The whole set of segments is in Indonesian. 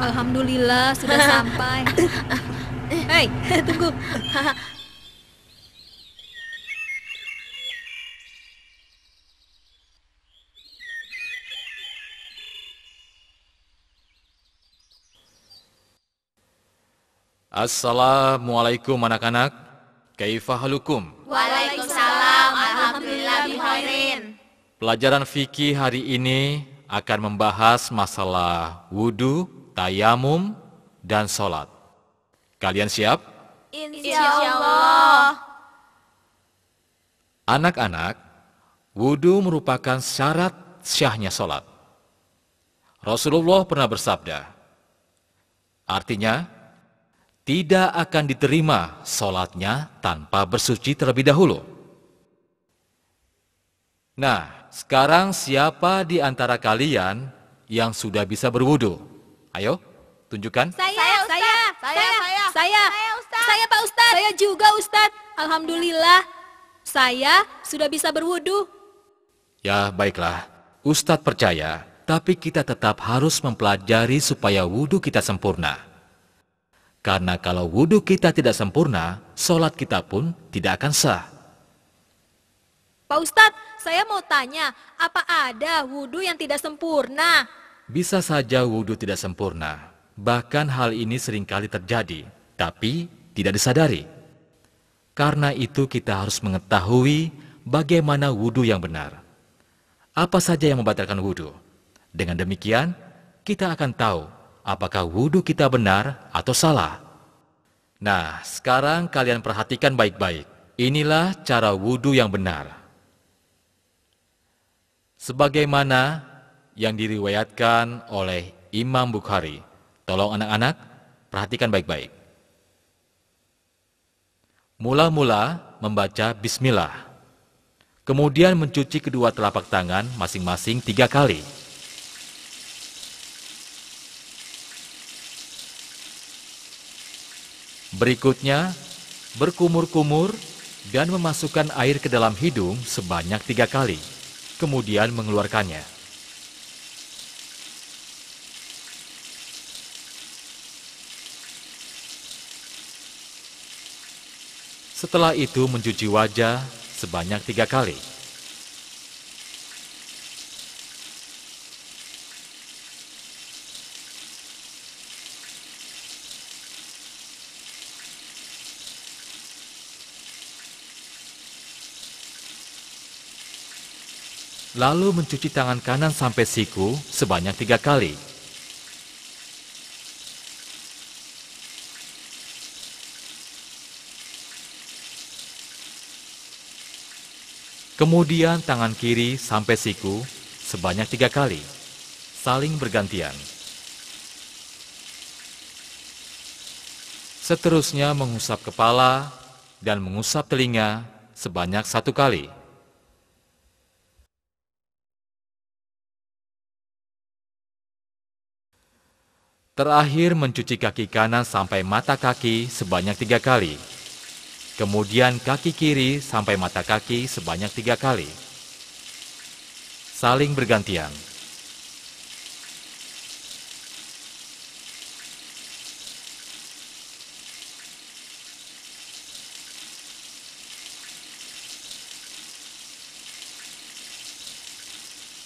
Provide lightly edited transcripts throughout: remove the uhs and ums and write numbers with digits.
Alhamdulillah sudah sampai. Hei, tunggu. Assalamualaikum anak-anak. Kaifa halukum? Waalaikumsalam, alhamdulillah bihairin. Pelajaran fikih hari ini akan membahas masalah wudu, tayamum, dan sholat. Kalian siap? Insyaallah. Anak-anak, wudu merupakan syarat syahnya sholat. Rasulullah pernah bersabda, artinya, tidak akan diterima sholatnya tanpa bersuci terlebih dahulu. Nah, sekarang siapa di antara kalian yang sudah bisa berwudu? Ayo, tunjukkan. Saya, Ustaz. saya Pak Ustadz. Saya juga Ustadz. Alhamdulillah, saya sudah bisa berwudu. Ya, baiklah. Ustadz percaya, tapi kita tetap harus mempelajari supaya wudu kita sempurna. Karena kalau wudu kita tidak sempurna, sholat kita pun tidak akan sah. Pak Ustadz, saya mau tanya, apa ada wudu yang tidak sempurna? Bisa saja wudu tidak sempurna. Bahkan hal ini seringkali terjadi, tapi tidak disadari. Karena itu kita harus mengetahui bagaimana wudu yang benar. Apa saja yang membatalkan wudu. Dengan demikian, kita akan tahu apakah wudu kita benar atau salah. Nah, sekarang kalian perhatikan baik-baik. Inilah cara wudu yang benar. Sebagaimana yang diriwayatkan oleh Imam Bukhari. Tolong anak-anak, perhatikan baik-baik. Mula-mula membaca bismillah. Kemudian mencuci kedua telapak tangan masing-masing 3 kali. Berikutnya, berkumur-kumur dan memasukkan air ke dalam hidung sebanyak 3 kali. Kemudian mengeluarkannya. Setelah itu mencuci wajah sebanyak 3 kali. Lalu mencuci tangan kanan sampai siku sebanyak 3 kali. Kemudian tangan kiri sampai siku sebanyak 3 kali, saling bergantian. Seterusnya mengusap kepala dan mengusap telinga sebanyak 1 kali. Terakhir mencuci kaki kanan sampai mata kaki sebanyak 3 kali. Kemudian kaki kiri sampai mata kaki sebanyak 3 kali. Saling bergantian.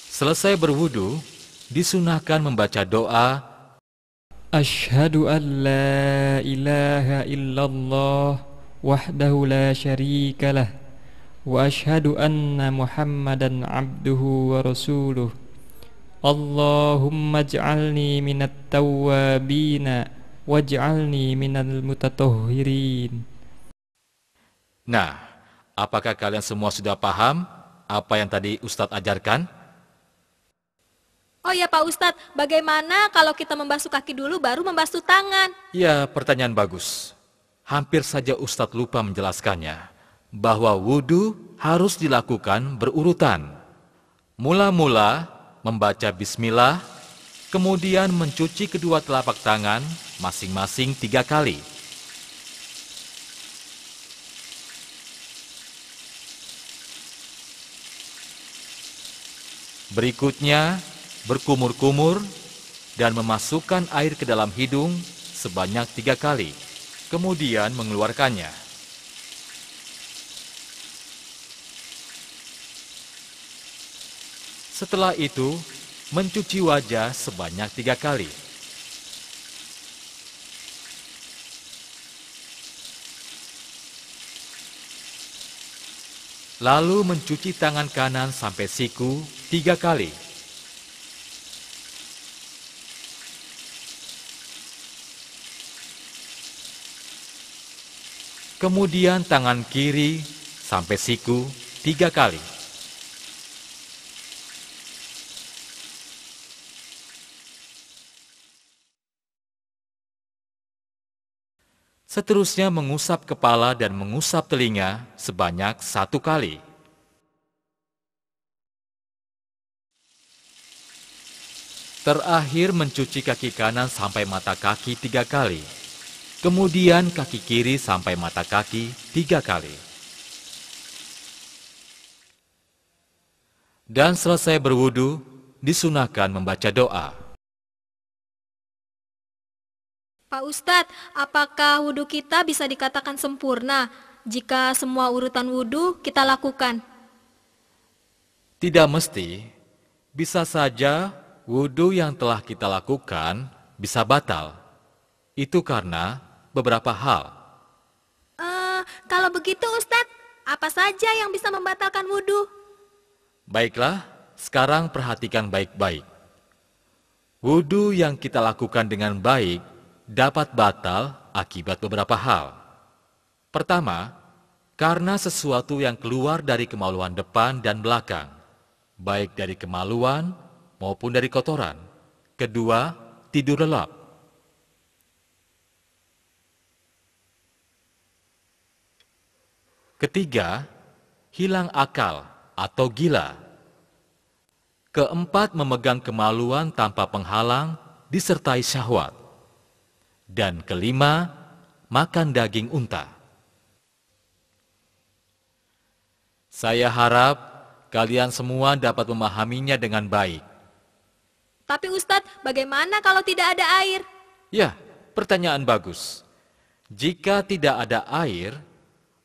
Selesai berwudu, disunahkan membaca doa أشهد أن لا إله إلا الله وحده لا شريك له وأشهد أن محمدا عبده ورسوله اللهم اجعلني من التوابين واجعلني من المتطهرين. Nah, apakah kalian semua sudah paham apa yang tadi Ustadz ajarkan? Oh ya Pak Ustadz, bagaimana kalau kita membasuh kaki dulu baru membasuh tangan? Ya, pertanyaan bagus. Hampir saja Ustadz lupa menjelaskannya, bahwa wudu harus dilakukan berurutan. Mula-mula membaca bismillah, kemudian mencuci kedua telapak tangan masing-masing 3 kali. Berikutnya, berkumur-kumur dan memasukkan air ke dalam hidung sebanyak 3 kali, kemudian mengeluarkannya. Setelah itu, mencuci wajah sebanyak 3 kali. Lalu mencuci tangan kanan sampai siku 3 kali. Kemudian tangan kiri sampai siku 3 kali. Seterusnya mengusap kepala dan mengusap telinga sebanyak 1 kali. Terakhir mencuci kaki kanan sampai mata kaki 3 kali. Kemudian kaki kiri sampai mata kaki 3 kali. Dan selesai berwudu, disunahkan membaca doa. Pak Ustadz, apakah wudhu kita bisa dikatakan sempurna jika semua urutan wudhu kita lakukan? Tidak mesti, bisa saja wudhu yang telah kita lakukan bisa batal. Itu karena beberapa hal. Kalau begitu Ustadz, apa saja yang bisa membatalkan wudhu? Baiklah, sekarang perhatikan baik-baik. Wudhu yang kita lakukan dengan baik dapat batal akibat beberapa hal. Pertama, karena sesuatu yang keluar dari kemaluan depan dan belakang, baik dari kemaluan maupun dari kotoran. Kedua, tidur lelap. Ketiga, hilang akal atau gila. Keempat, memegang kemaluan tanpa penghalang disertai syahwat. Dan kelima, makan daging unta. Saya harap kalian semua dapat memahaminya dengan baik. Tapi Ustadz, bagaimana kalau tidak ada air? Ya, pertanyaan bagus. Jika tidak ada air,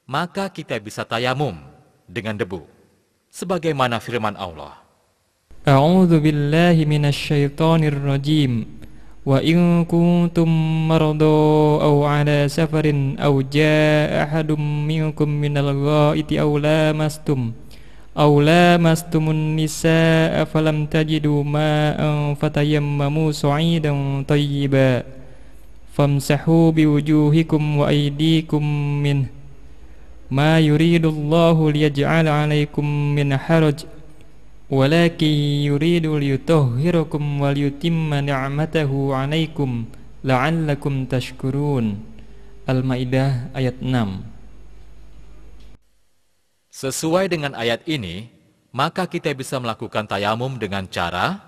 maka kita bisa tayamum dengan debu. Sebagaimana firman Allah. A'udzu billahi minasyaitonir rajim. وإن كنتم مرضى أو على سفر أو جاء أحد منكم من الغائط أو لامستم النساء فلم تجدوا ماء فتيمموا صعيدا طيبا فامسحوا بوجوهكم وأيديكم منه ما يريد الله ليجعل عليكم من حرج ولكن يريد ليطهركم وليتم نعمته عليكم لعلكم تشكرون. Al-Maidah ayat 6. Sesuai dengan ayat ini, maka kita bisa melakukan tayamum dengan cara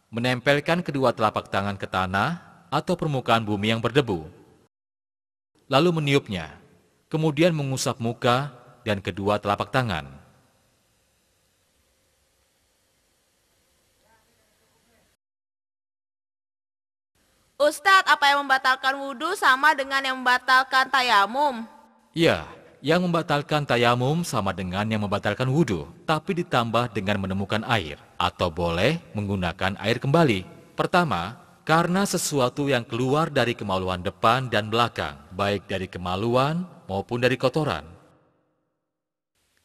menempelkan kedua telapak tangan ke tanah atau permukaan bumi yang berdebu, lalu meniupnya, kemudian mengusap muka dan kedua telapak tangan. Ustadz, apa yang membatalkan wudhu sama dengan yang membatalkan tayamum? Ya, yang membatalkan tayamum sama dengan yang membatalkan wudhu, tapi ditambah dengan menemukan air, atau boleh menggunakan air kembali. Pertama, karena sesuatu yang keluar dari kemaluan depan dan belakang, baik dari kemaluan maupun dari kotoran.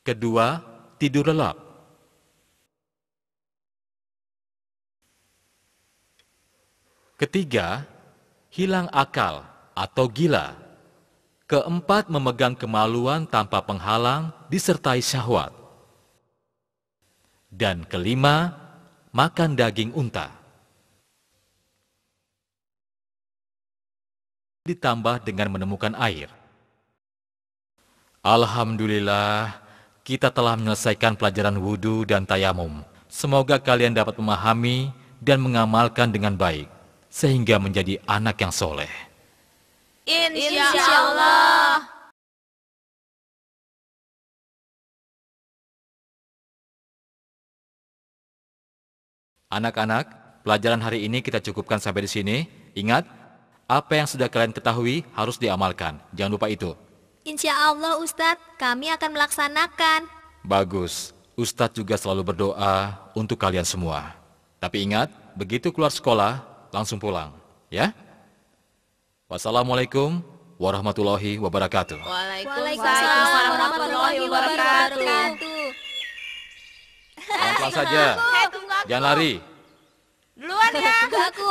Kedua, tidur lelap. Ketiga, hilang akal atau gila. Keempat, memegang kemaluan tanpa penghalang disertai syahwat. Dan kelima, makan daging unta. Ditambah dengan menemukan air. Alhamdulillah, kita telah menyelesaikan pelajaran wudhu dan tayamum. Semoga kalian dapat memahami dan mengamalkan dengan baik, sehingga menjadi anak yang soleh. Insya Allah. Anak-anak, pelajaran hari ini kita cukupkan sampai di sini. Ingat, apa yang sudah kalian ketahui harus diamalkan. Jangan lupa itu. Insya Allah Ustadz, kami akan melaksanakan. Bagus. Ustadz juga selalu berdoa untuk kalian semua. Tapi ingat, begitu keluar sekolah, langsung pulang. Ya? Wassalamualaikum warahmatullahi wabarakatuh. Waalaikumsalam warahmatullahi wabarakatuh. Pelan-pelan saja. Tunggu aku. Jangan lari. Duluan ya. Aku.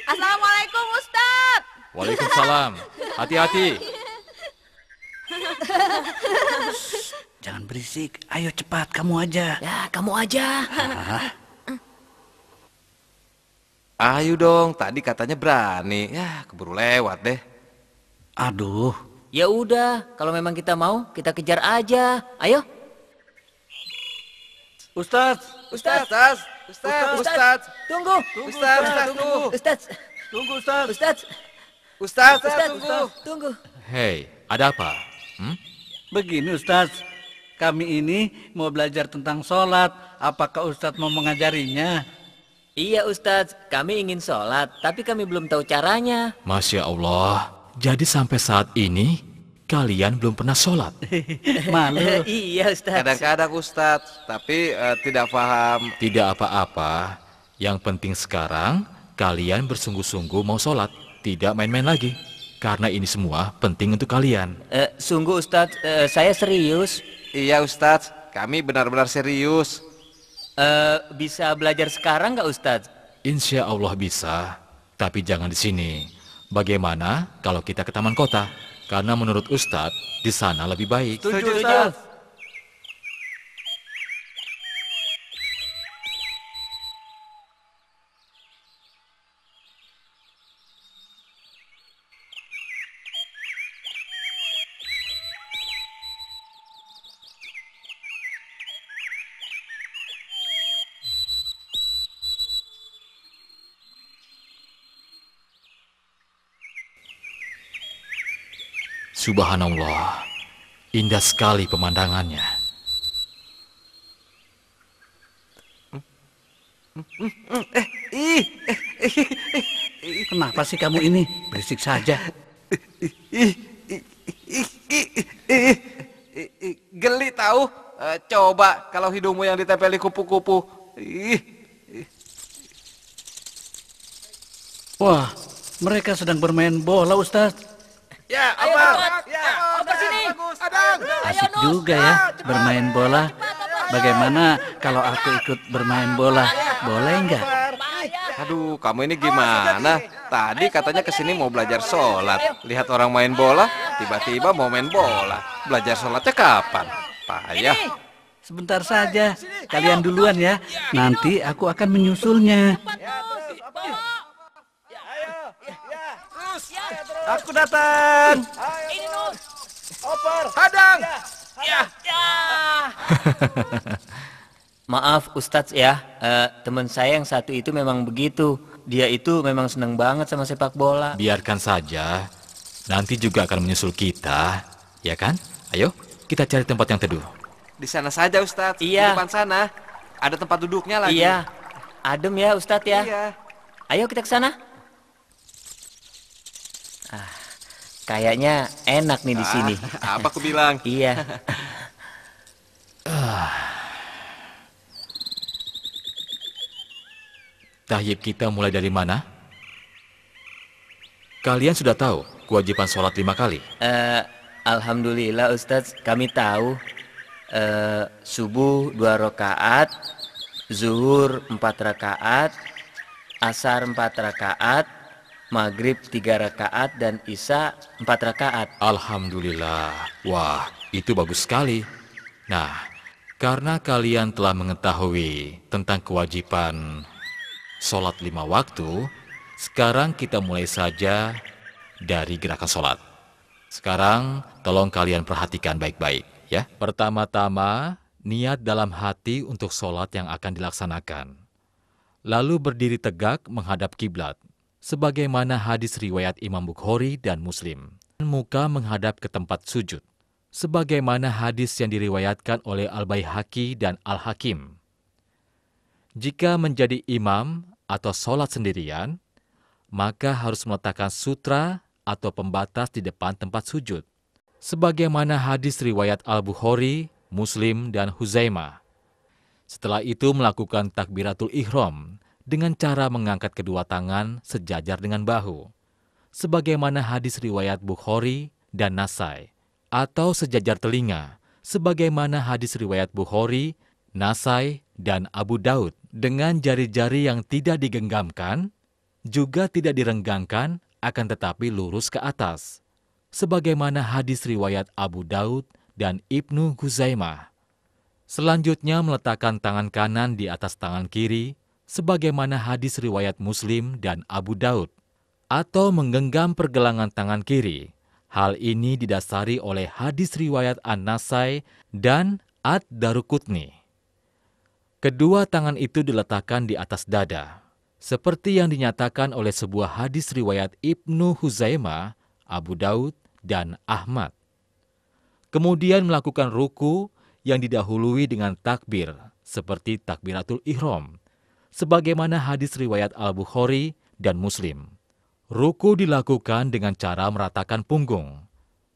Assalamualaikum Ustadz. Waalaikumsalam. Hati-hati. Jangan berisik. Ayo cepat, kamu aja. Ya, kamu aja. Ayo dong, tadi katanya berani. Ya, keburu lewat deh. Aduh, Ya udah, kalau memang kita mau, kita kejar aja. Ayo. Ustadz, Ustaz, Tunggu. Ustaz. tunggu Ustadz. Ustaz. tunggu. Tunggu. Hei, ada apa? Begini Ustadz, kami ini mau belajar tentang sholat. Apakah Ustadz mau mengajarinya? Iya Ustaz, kami ingin sholat, tapi kami belum tahu caranya. Masya Allah. Jadi sampai saat ini, kalian belum pernah sholat. Malu. Iya Ustaz. Kadang-kadang Ustaz, tapi tidak paham. Tidak apa-apa. Yang penting sekarang, kalian bersungguh-sungguh mau sholat. Tidak main-main lagi. Karena ini semua penting untuk kalian. Sungguh Ustaz, saya serius. Iya Ustaz, kami benar-benar serius. Bisa belajar sekarang nggak Ustaz? Insya Allah bisa. Tapi jangan di sini. Bagaimana kalau kita ke taman kota? Karena menurut Ustadz, di sana lebih baik. Setuju Ustadz. Subhanallah, indah sekali pemandangannya. Kenapa sih kamu ini? Berisik saja. Geli tahu? Coba kalau hidungmu yang ditempeli kupu-kupu. Wah, mereka sedang bermain bola Ustadz. Ya, Ayo, apa? Ustaz. Oper sini. Asik juga ya bermain bola. Bagaimana kalau aku ikut bermain bola? Boleh nggak? Aduh, kamu ini gimana? Tadi katanya kesini mau belajar sholat. Lihat orang main bola, tiba-tiba mau main bola. Belajar sholatnya kapan? Payah. Sebentar saja. Kalian duluan ya. Nanti aku akan menyusulnya. Aku datang. Hadang. Maaf Ustadz ya, teman saya yang satu itu memang begitu. Dia itu memang senang banget sama sepak bola. Biarkan saja, nanti juga akan menyusul kita, ya kan? Ayo, kita cari tempat yang teduh. Di sana saja Ustadz. Iya. Di depan sana. Ada tempat duduknya lagi. Iya, adem ya Ustadz ya. Iya. Ayo kita ke sana. Kayaknya enak nih di sini. Apa aku bilang? Iya. Tahyib kita mulai dari mana? Kalian sudah tahu kewajiban sholat 5 kali. Alhamdulillah Ustadz, kami tahu. Subuh 2 rakaat, zuhur 4 rakaat, asar 4 rakaat, maghrib 3 rakaat, dan isya 4 rakaat. Alhamdulillah. Wah, itu bagus sekali. Nah, karena kalian telah mengetahui tentang kewajiban sholat 5 waktu, sekarang kita mulai saja dari gerakan sholat. Sekarang, tolong kalian perhatikan baik-baik, ya. Pertama-tama, niat dalam hati untuk sholat yang akan dilaksanakan. Lalu berdiri tegak menghadap kiblat, sebagaimana hadis riwayat Imam Bukhari dan Muslim. Muka menghadap ke tempat sujud. sebagaimana hadis yang diriwayatkan oleh Al-Baihaqi dan Al-Hakim. Jika menjadi imam atau sholat sendirian, maka harus meletakkan sutra atau pembatas di depan tempat sujud, sebagaimana hadis riwayat Al-Bukhari, Muslim, dan Huzaimah. Setelah itu melakukan takbiratul ihram dengan cara mengangkat kedua tangan sejajar dengan bahu, sebagaimana hadis riwayat Bukhari dan Nasai, atau sejajar telinga, sebagaimana hadis riwayat Bukhari, Nasai, dan Abu Daud, dengan jari-jari yang tidak digenggamkan, juga tidak direnggangkan, akan tetapi lurus ke atas, sebagaimana hadis riwayat Abu Daud dan Ibnu Huzaimah. Selanjutnya meletakkan tangan kanan di atas tangan kiri, sebagaimana hadis riwayat Muslim dan Abu Daud, atau menggenggam pergelangan tangan kiri. Hal ini didasari oleh hadis riwayat An-Nasai dan Ad-Daruqutni. Kedua tangan itu diletakkan di atas dada, seperti yang dinyatakan oleh sebuah hadis riwayat Ibnu Huzaimah, Abu Daud, dan Ahmad. Kemudian melakukan ruku yang didahului dengan takbir, seperti takbiratul ihram, sebagaimana hadis riwayat Al-Bukhari dan Muslim. Ruku dilakukan dengan cara meratakan punggung,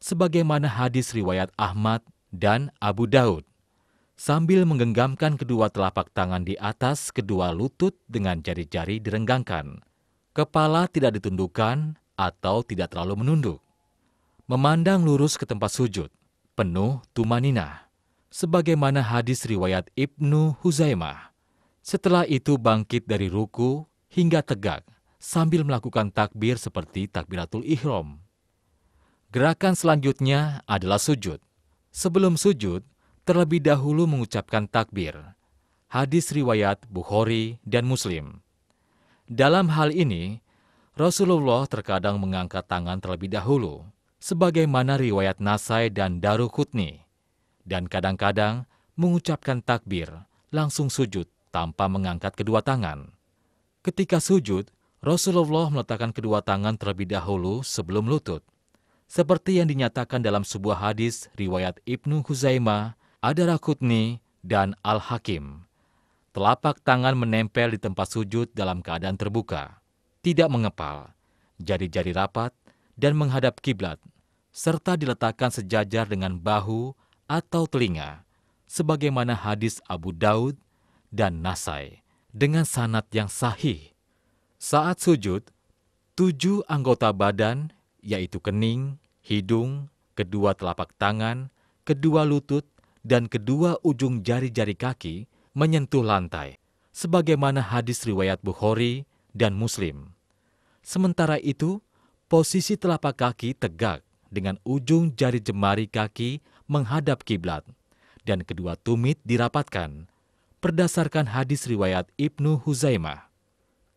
sebagaimana hadis riwayat Ahmad dan Abu Daud, sambil menggenggamkan kedua telapak tangan di atas kedua lutut dengan jari-jari direnggangkan. Kepala tidak ditundukkan atau tidak terlalu menunduk. Memandang lurus ke tempat sujud, penuh tumaninah, sebagaimana hadis riwayat Ibnu Huzaimah. Setelah itu bangkit dari ruku hingga tegak, sambil melakukan takbir seperti takbiratul ihram. Gerakan selanjutnya adalah sujud. Sebelum sujud, terlebih dahulu mengucapkan takbir. Hadis riwayat Bukhari dan Muslim. Dalam hal ini, Rasulullah terkadang mengangkat tangan terlebih dahulu, sebagaimana riwayat Nasai dan Daruqutni, dan kadang-kadang mengucapkan takbir, langsung sujud tanpa mengangkat kedua tangan. Ketika sujud, Rasulullah meletakkan kedua tangan terlebih dahulu sebelum lutut, seperti yang dinyatakan dalam sebuah hadis riwayat Ibnu Huzaimah, Ad-Daruqutni, dan Al-Hakim. Telapak tangan menempel di tempat sujud dalam keadaan terbuka, tidak mengepal, jari-jari rapat, dan menghadap kiblat, serta diletakkan sejajar dengan bahu atau telinga, sebagaimana hadis Abu Daud dan Nasai, dengan sanad yang sahih. Saat sujud, 7 anggota badan, yaitu kening, hidung, kedua telapak tangan, kedua lutut, dan kedua ujung jari-jari kaki menyentuh lantai, sebagaimana hadis riwayat Bukhari dan Muslim. Sementara itu, posisi telapak kaki tegak dengan ujung jari jemari kaki menghadap kiblat, dan kedua tumit dirapatkan, berdasarkan hadis riwayat Ibnu Huzaimah.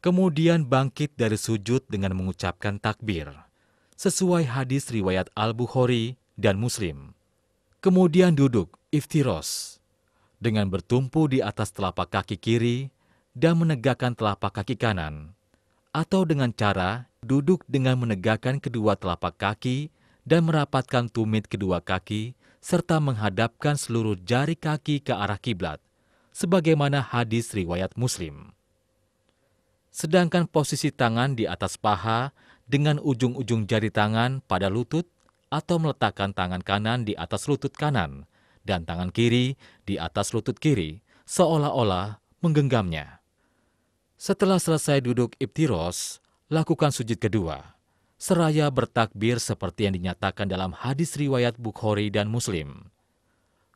Kemudian bangkit dari sujud dengan mengucapkan takbir, sesuai hadis riwayat Al-Bukhari dan Muslim. Kemudian duduk iftiros, dengan bertumpu di atas telapak kaki kiri dan menegakkan telapak kaki kanan, atau dengan cara duduk dengan menegakkan kedua telapak kaki dan merapatkan tumit kedua kaki, serta menghadapkan seluruh jari kaki ke arah kiblat, sebagaimana hadis riwayat Muslim. Sedangkan posisi tangan di atas paha dengan ujung-ujung jari tangan pada lutut, atau meletakkan tangan kanan di atas lutut kanan dan tangan kiri di atas lutut kiri, seolah-olah menggenggamnya. Setelah selesai duduk iftiros, lakukan sujud kedua, seraya bertakbir seperti yang dinyatakan dalam hadis riwayat Bukhari dan Muslim.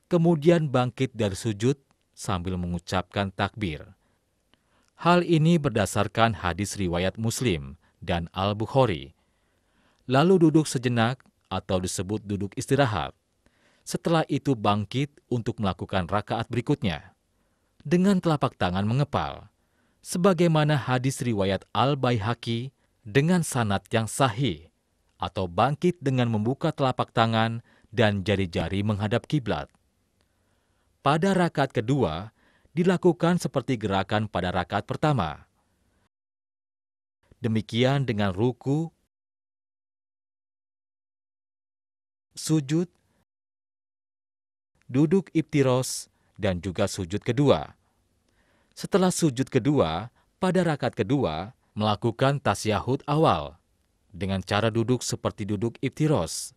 Kemudian bangkit dari sujud sambil mengucapkan takbir. Hal ini berdasarkan hadis riwayat Muslim dan Al-Bukhari. Lalu duduk sejenak atau disebut duduk istirahat. Setelah itu bangkit untuk melakukan rakaat berikutnya, dengan telapak tangan mengepal, sebagaimana hadis riwayat Al-Baihaqi dengan sanad yang sahih, atau bangkit dengan membuka telapak tangan dan jari-jari menghadap kiblat. Pada rakaat kedua, dilakukan seperti gerakan pada rakaat pertama. Demikian dengan ruku, sujud, duduk iftiros, dan juga sujud kedua. Setelah sujud kedua, pada rakaat kedua, melakukan tasyahud awal dengan cara duduk seperti duduk iftiros.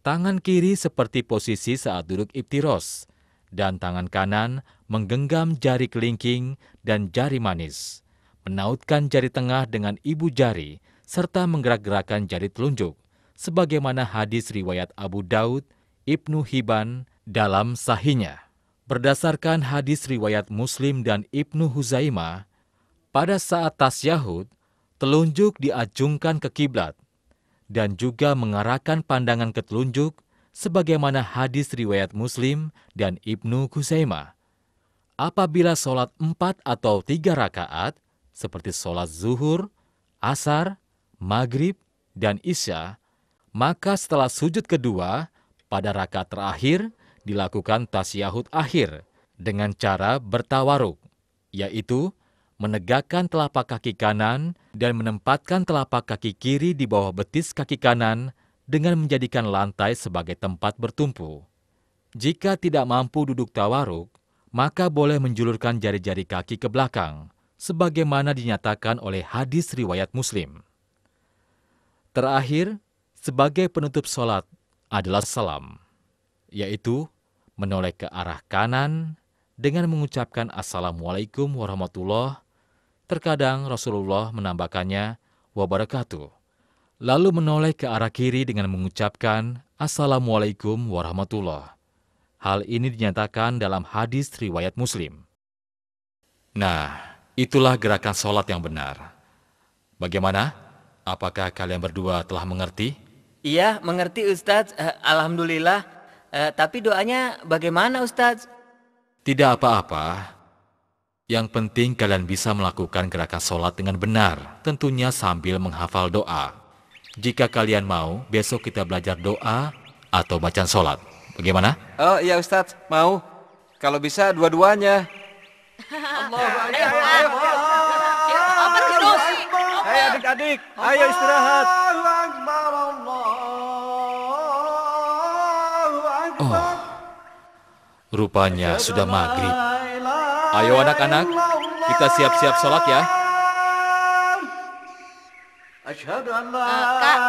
Tangan kiri seperti posisi saat duduk iftiros, dan tangan kanan menggenggam jari kelingking dan jari manis, menautkan jari tengah dengan ibu jari, serta menggerak-gerakkan jari telunjuk, sebagaimana hadis riwayat Abu Daud, Ibnu Hibban dalam sahihnya. Berdasarkan hadis riwayat Muslim dan Ibnu Huzaimah, pada saat tasyahud, telunjuk diacungkan ke kiblat, dan juga mengarahkan pandangan ke telunjuk, sebagaimana hadis riwayat Muslim dan Ibnu Huzaimah. Apabila sholat 4 atau 3 rakaat, seperti sholat zuhur, asar, maghrib, dan isya, maka setelah sujud kedua, pada rakaat terakhir, dilakukan tasyahud akhir dengan cara bertawaruk, yaitu menegakkan telapak kaki kanan dan menempatkan telapak kaki kiri di bawah betis kaki kanan dengan menjadikan lantai sebagai tempat bertumpu. Jika tidak mampu duduk tawaruk, maka boleh menjulurkan jari-jari kaki ke belakang, sebagaimana dinyatakan oleh hadis riwayat Muslim. Terakhir, sebagai penutup sholat adalah salam, yaitu menoleh ke arah kanan dengan mengucapkan Assalamualaikum warahmatullahi. Terkadang Rasulullah menambahkannya wabarakatuh, lalu menoleh ke arah kiri dengan mengucapkan Assalamualaikum warahmatullahi. Hal ini dinyatakan dalam hadis riwayat Muslim. Nah, itulah gerakan sholat yang benar. Bagaimana? Apakah kalian berdua telah mengerti? Iya, mengerti Ustadz. Alhamdulillah. Tapi doanya bagaimana Ustadz? Tidak apa-apa. Yang penting kalian bisa melakukan gerakan sholat dengan benar, tentunya sambil menghafal doa. Jika kalian mau, besok kita belajar doa atau bacaan sholat. Bagaimana? Oh iya Ustadz, mau. Kalau bisa dua-duanya. Hai adik-adik, ayo istirahat. Oh, rupanya sudah maghrib. Ayo anak-anak, kita siap-siap sholat ya. Kak,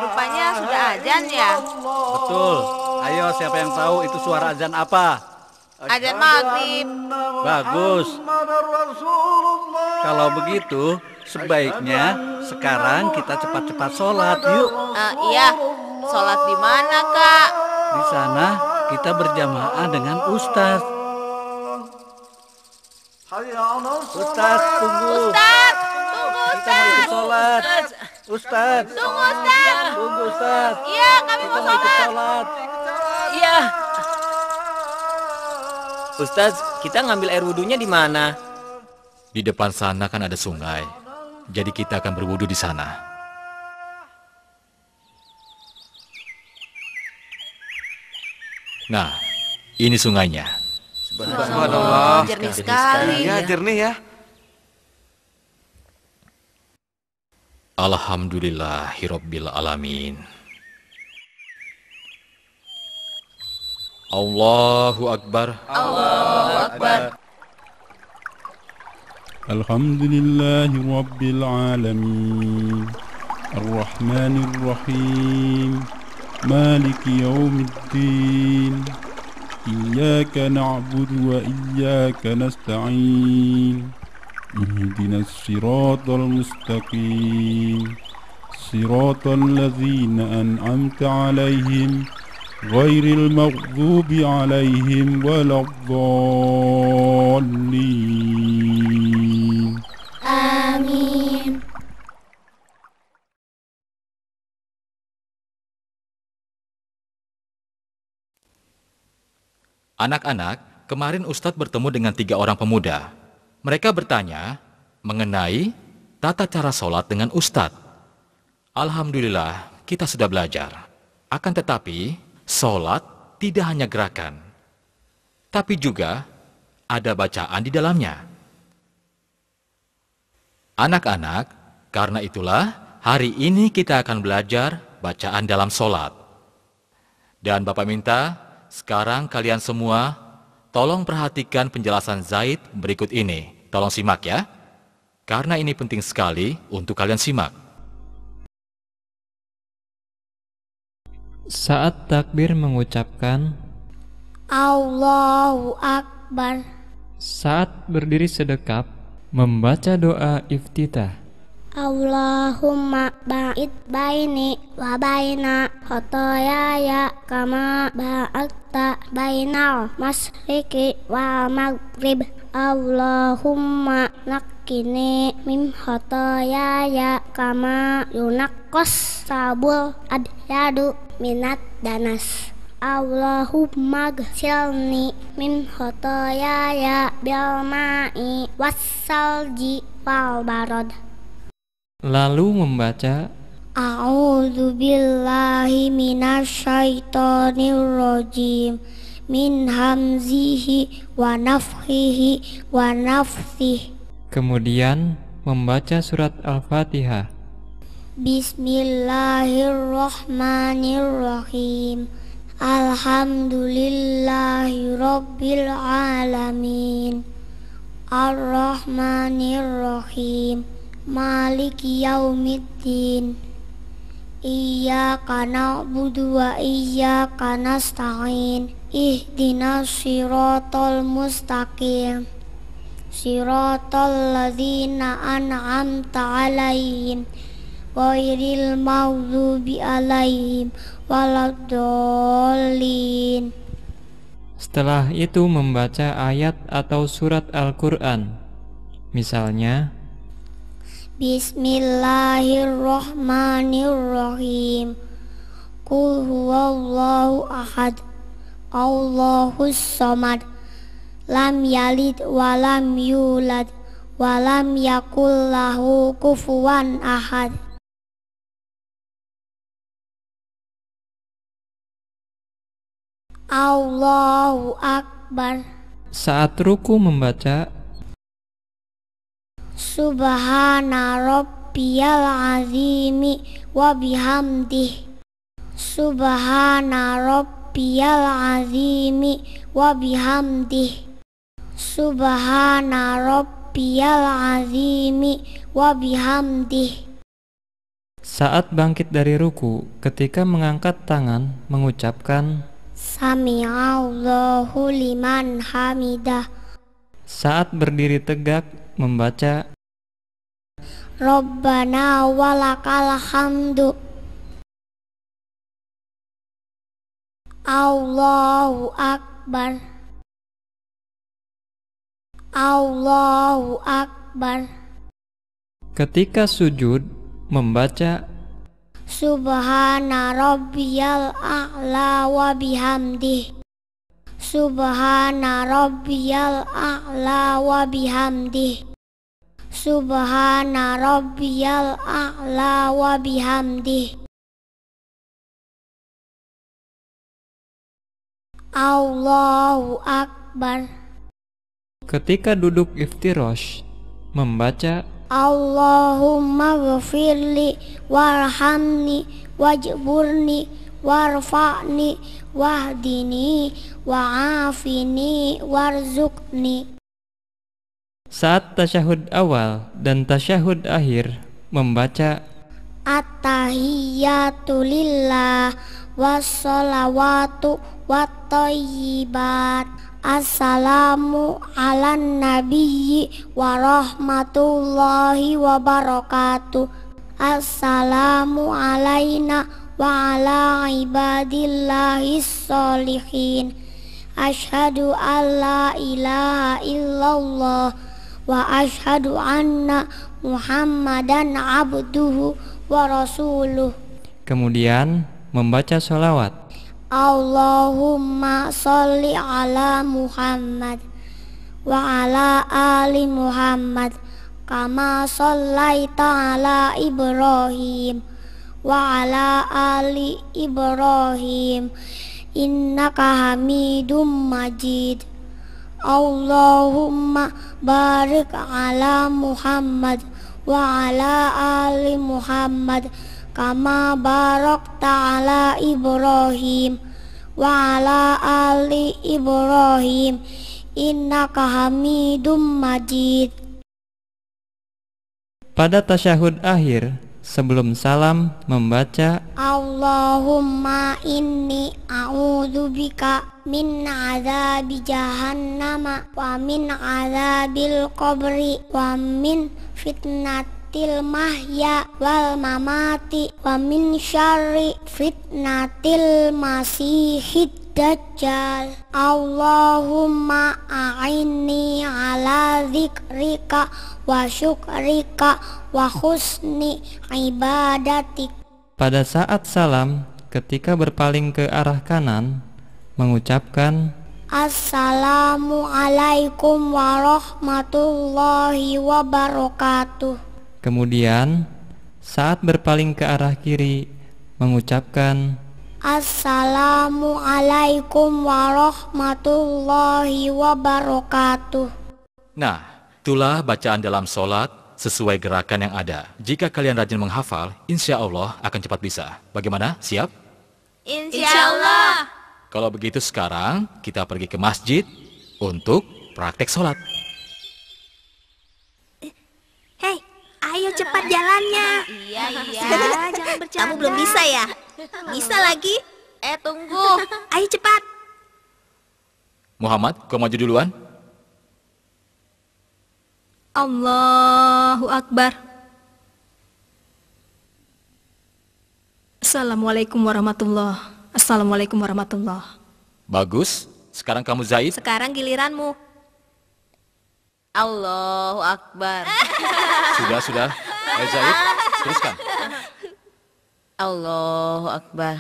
rupanya sudah azan ya? Betul. Ayo, siapa yang tahu itu suara azan apa? Azan maghrib. Bagus. Kalau begitu, sebaiknya sekarang kita cepat-cepat sholat, yuk. Iya, sholat di mana Kak? Di sana kita berjamaah dengan Ustadz. Ustadz, tunggu. Ustadz, tunggu Kita mau ikut Ustadz. sholat. Ustadz, Tunggu Ustadz. tunggu Ustadz. Iya, kami Kita mau mau ikut sholat. sholat. Iya. Ustadz, kita ngambil air wudhunya di mana? Di depan sana kan ada sungai, jadi kita akan berwudu di sana. Nah, ini sungainya. Subhanallah. Jernih sekali. Iya, jernih ya. Alhamdulillahirabbil alamin. Allahu akbar. Allahu Akbar. Alhamdulillahi Rabbil Alamin Ar-Rahmanir Rahim Maliki Yawmiddin Iyyaka na'budu wa iyyaka nasta'in Ihdinas siratal mustaqim Siratal ladzina an'amta 'alaihim ghairil maghdubi 'alaihim waladdallin. Amin. Anak-anak, kemarin Ustadz bertemu dengan 3 orang pemuda. Mereka bertanya mengenai tata cara sholat dengan Ustadz. Alhamdulillah, kita sudah belajar. Akan tetapi, sholat tidak hanya gerakan, tapi juga ada bacaan di dalamnya. Anak-anak, karena itulah hari ini kita akan belajar bacaan dalam sholat. Dan Bapak minta, sekarang kalian semua tolong perhatikan penjelasan Zaid berikut ini. Tolong simak ya, karena ini penting sekali untuk kalian simak. Saat takbir mengucapkan Allahu Akbar. Saat berdiri sedekap, membaca doa iftitah. Allahumma ba'id baini wa baina khotoyaya kama ba'adta bainal masriqi wal maghrib. Allahumma nakkini min khotoyaya kama yunaqqas sabul adyadu minat danas. Allahumma gsilni min khotoyaya bil ma'i wassalji wal barad. Lalu membaca A'udzu billahi minasyaitonir rajim min hamzihi wa nafthihi wa nafthihi. Kemudian membaca surat Al-Fatihah. Bismillahirrahmanirrahim. Alhamdulillahi rabbil alamin. Ar-Rahmanir-Rahim. Maliki yaumiddin. Iyyaka na'budu wa iyyaka nasta'in. Ihdinas siratal mustaqim. Siratal ladzina an'amta 'alaihim ghairil maghdubi 'alaihim waladdallin. Setelah itu membaca ayat atau surat Al-Quran. Misalnya Bismillahirrahmanirrahim. Qul huwallahu ahad. Allahus samad. Lam yalid wa lam yulad wa lam yakul lahu kufuwan ahad. Allahu Akbar. saat ruku membaca Subhana rabbiyal azimi wa bihamdih. Subhana rabbiyal azimi wa bihamdih. Subhana rabbiyal azimi wa bihamdih. Saat bangkit dari ruku, ketika mengangkat tangan, mengucapkan Sami'allahu liman hamidah. Saat berdiri tegak, membaca Rabbana walakal hamdu. Allahu Akbar. Allahu Akbar. Ketika sujud, membaca Subhana rabbiyal a'la wa bihamdih. Subhana rabbiyal a'la wa bihamdih. Subhana rabbiyal a'la wa bihamdih. Allahu Akbar. ketika duduk iftirosh, membaca Allahumma ghafirli warhamni wajburni warfa'ni wahdini wa'afini warzuqni. Saat tasyahud awal dan tasyahud akhir, membaca At-tahiyyatu lillah wassalawatu wattayyibat. Assalamu ala nabiyyi wa rahmatullahi wa barakatuh. Assalamu alaina wa ala ibadillahis sholihin. Ashhadu an la ilaha illallah wa ashhadu anna Muhammadan abduhu wa rasuluh. kemudian membaca sholawat. Allahumma sholli ala Muhammad wa ala ali Muhammad kama shollaita ala Ibrahim wa ala ali Ibrahim innaka Hamidum Majid. Allahumma barik ala Muhammad wa ala ali Muhammad kama barakta ala Ibrahim wa ala ali Ibrahim innaka Hamidum Majid. Pada tasyahud akhir, sebelum salam membaca Allahumma inni a'udzubika min azabi jahannama wa min azabil qabri wa min fitnatil mahya wal mamati wa min syarri fitnatil masihid dajjal. Allahumma a'inni ala zikrika wa syukrika wa husni ibadatik. pada saat salam ketika berpaling ke arah kanan mengucapkan Assalamualaikum warahmatullahi wabarakatuh. kemudian saat berpaling ke arah kiri mengucapkan Assalamualaikum warahmatullahi wabarakatuh. Nah, itulah bacaan dalam sholat sesuai gerakan yang ada. Jika kalian rajin menghafal, insya Allah akan cepat bisa. Bagaimana? Siap? Insya Allah. Kalau begitu sekarang kita pergi ke masjid untuk praktek sholat. Hei, ayo cepat jalannya. Iya. Jangan bercanda. Kamu belum bisa ya? Bisa lagi. Tunggu. Ayo cepat. Muhammad, kau maju duluan. Allahu Akbar. Assalamualaikum warahmatullahi. Assalamualaikum warahmatullahi. Bagus. Sekarang kamu Zaid. Sekarang giliranmu. Allahu Akbar. Sudah. Ayo Zaid, teruskan. Allahu Akbar.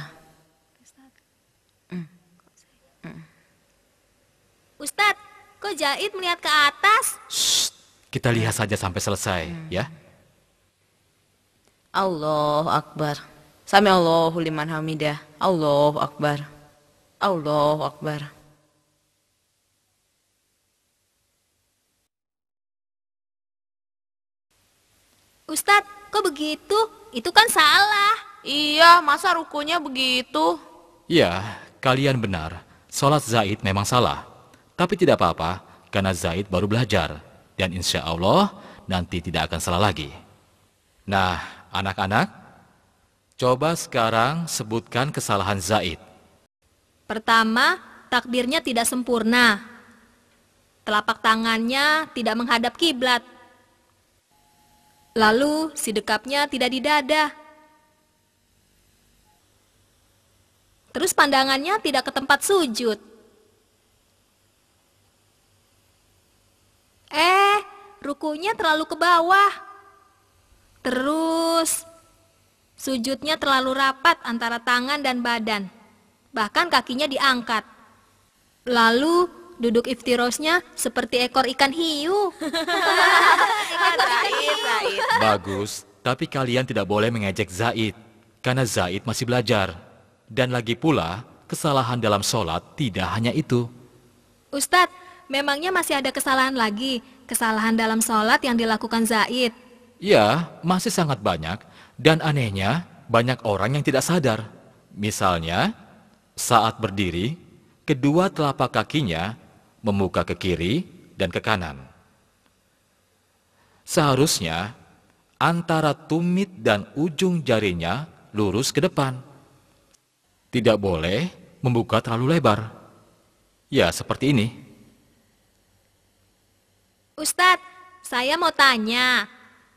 Ustadz, kok Zaid melihat ke atas? Kita lihat saja sampai selesai, ya. Allahu Akbar. Sami Allahu liman hamidah. Allahu Akbar. Allahu Akbar. Ustadz, kok begitu? Itu kan salah. Iya, masa rukunya begitu? Ya, kalian benar. Sholat Zaid memang salah. Tapi tidak apa-apa, karena Zaid baru belajar. Dan insya Allah nanti tidak akan salah lagi. Nah, anak-anak, coba sekarang sebutkan kesalahan Zaid. Pertama, takbirnya tidak sempurna. Telapak tangannya tidak menghadap kiblat. Lalu, sidekapnya tidak di dada. Terus pandangannya tidak ke tempat sujud. Rukunya terlalu ke bawah. Terus, sujudnya terlalu rapat antara tangan dan badan. Bahkan kakinya diangkat. Lalu, duduk iftirosnya seperti ekor ikan hiu. Bagus, tapi kalian tidak boleh mengejek Zaid. Karena Zaid masih belajar. Dan lagi pula, kesalahan dalam sholat tidak hanya itu. Ustadz, memangnya masih ada kesalahan lagi? Kesalahan dalam sholat yang dilakukan Zaid? Ya, masih sangat banyak. Dan anehnya, banyak orang yang tidak sadar. Misalnya, saat berdiri, kedua telapak kakinya membuka ke kiri dan ke kanan. Seharusnya, antara tumit dan ujung jarinya lurus ke depan. Tidak boleh membuka terlalu lebar. Ya, seperti ini. Ustadz, saya mau tanya.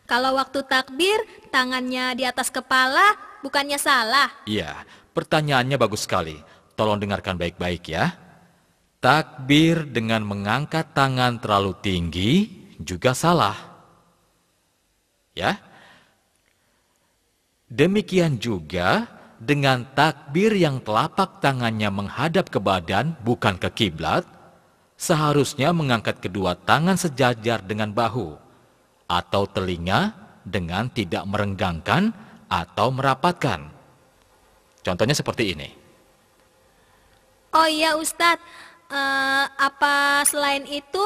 Kalau waktu takbir, tangannya di atas kepala, bukannya salah? Iya, pertanyaannya bagus sekali. Tolong dengarkan baik-baik ya. Takbir dengan mengangkat tangan terlalu tinggi juga salah. Ya. Demikian juga dengan takbir yang telapak tangannya menghadap ke badan bukan ke kiblat, seharusnya mengangkat kedua tangan sejajar dengan bahu atau telinga dengan tidak merenggangkan atau merapatkan. Contohnya seperti ini. Oh iya Ustadz, apa selain itu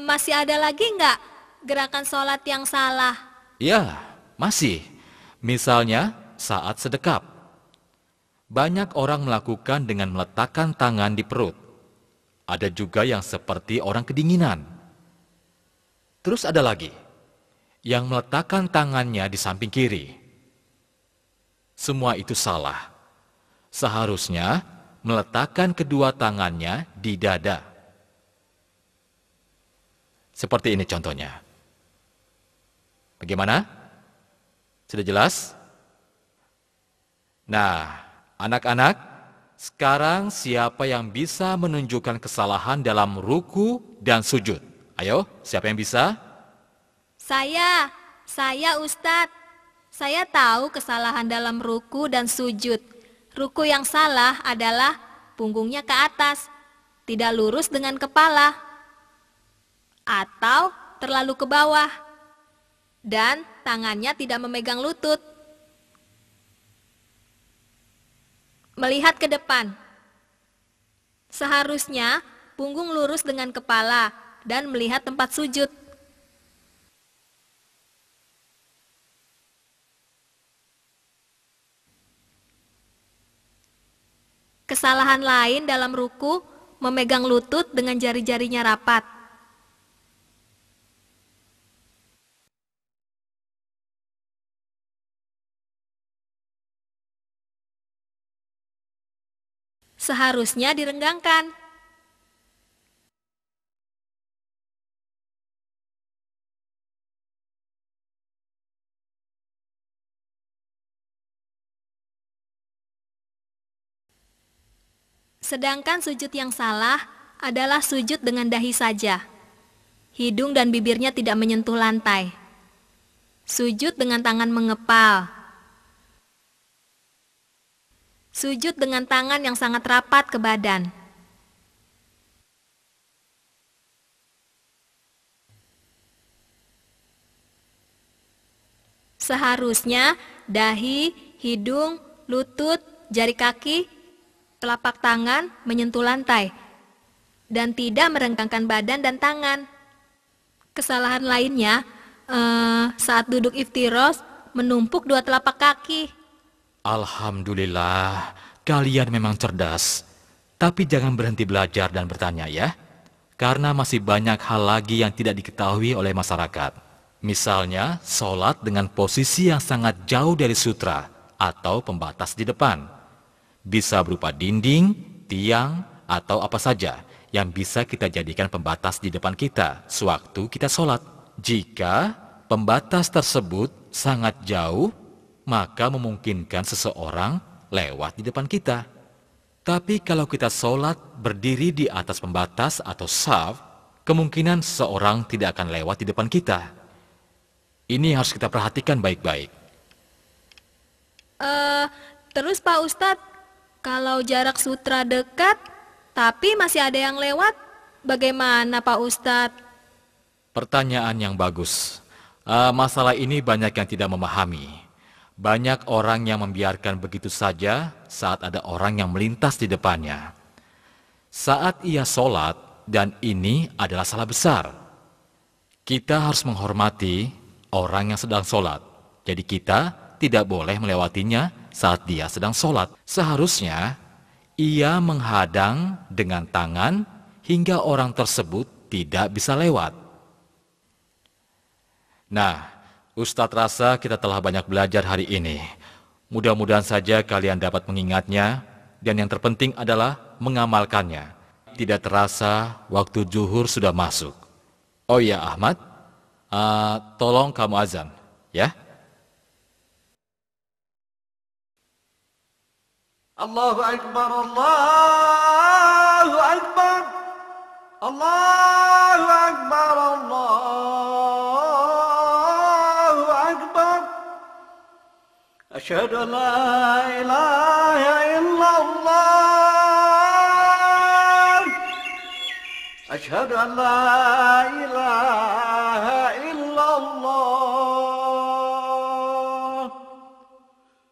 masih ada lagi nggak gerakan sholat yang salah? Ya, masih. Misalnya saat sedekap. Banyak orang melakukan dengan meletakkan tangan di perut. Ada juga yang seperti orang kedinginan. Terus ada lagi yang meletakkan tangannya di samping kiri. Semua itu salah. Seharusnya meletakkan kedua tangannya di dada. Seperti ini contohnya. Bagaimana? Sudah jelas? Nah, anak-anak, sekarang siapa yang bisa menunjukkan kesalahan dalam ruku dan sujud? Ayo, siapa yang bisa? Saya Ustadz. Saya tahu kesalahan dalam ruku dan sujud. Ruku yang salah adalah punggungnya ke atas, tidak lurus dengan kepala, atau terlalu ke bawah, dan tangannya tidak memegang lutut. Melihat ke depan. Seharusnya punggung lurus dengan kepala dan melihat tempat sujud. Kesalahan lain dalam ruku, memegang lutut dengan jari-jarinya rapat. Seharusnya direnggangkan. Sedangkan sujud yang salah adalah sujud dengan dahi saja. Hidung dan bibirnya tidak menyentuh lantai. Sujud dengan tangan mengepal. Sujud dengan tangan yang sangat rapat ke badan. Seharusnya dahi, hidung, lutut, jari kaki, telapak tangan menyentuh lantai dan tidak merenggangkan badan dan tangan. Kesalahan lainnya saat duduk iftirosh menumpuk dua telapak kaki. Alhamdulillah, kalian memang cerdas. Tapi jangan berhenti belajar dan bertanya ya. Karena masih banyak hal lagi yang tidak diketahui oleh masyarakat. Misalnya, sholat dengan posisi yang sangat jauh dari sutra atau pembatas di depan. Bisa berupa dinding, tiang, atau apa saja yang bisa kita jadikan pembatas di depan kita sewaktu kita sholat. Jika pembatas tersebut sangat jauh, maka memungkinkan seseorang lewat di depan kita. Tapi kalau kita sholat berdiri di atas pembatas atau shaf, kemungkinan seseorang tidak akan lewat di depan kita. Ini harus kita perhatikan baik-baik. Terus Pak Ustadz, kalau jarak sutra dekat, tapi masih ada yang lewat, bagaimana Pak Ustadz? Pertanyaan yang bagus. Masalah ini banyak yang tidak memahami. Banyak orang yang membiarkan begitu saja saat ada orang yang melintas di depannya. Saat ia sholat, dan ini adalah salah besar. Kita harus menghormati orang yang sedang sholat. Jadi kita tidak boleh melewatinya saat dia sedang sholat. Seharusnya ia menghadang dengan tangan hingga orang tersebut tidak bisa lewat. Nah, Ustadz rasa kita telah banyak belajar hari ini. Mudah-mudahan saja kalian dapat mengingatnya, dan yang terpenting adalah mengamalkannya. Tidak terasa waktu zuhur sudah masuk. Oh ya Ahmad, tolong kamu azan, ya. Allahu Akbar, Allahu Akbar, Allahu Akbar, Allahu Akbar. Asyhadu an la ilaha illallah. Asyhadu an la ilaha illallah.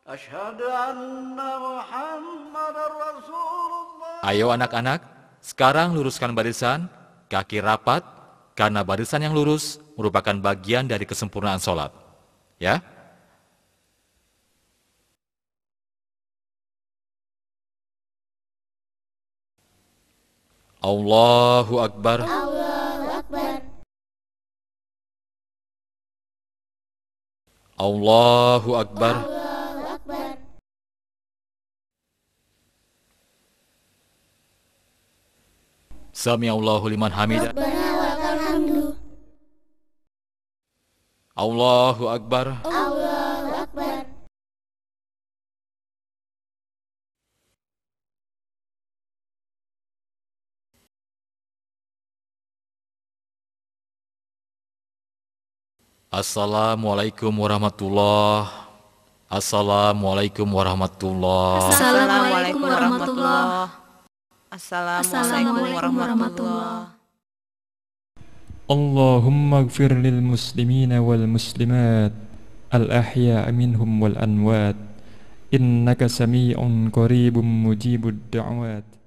Asyhadu anna Muhammadar Rasulullah. Ayo anak-anak, sekarang luruskan barisan, kaki rapat, karena barisan yang lurus merupakan bagian dari kesempurnaan sholat. Ya. Allahu Akbar. Allahu Akbar. Allahu Akbar. Allahu Akbar. Sami Allahu liman hamidah. Rabbana walakal hamdu. Allahu Akbar. Allahu Akbar. Assalamualaikum warahmatullahi. Assalamualaikum warahmatullahi. Assalamualaikum warahmatullahi. Assalamualaikum warahmatullahi. Allahumma ighfir lil muslimina wal muslimat al-ahya'i minhum wal amwat innaka sami'un qaribun mujibud da'wat.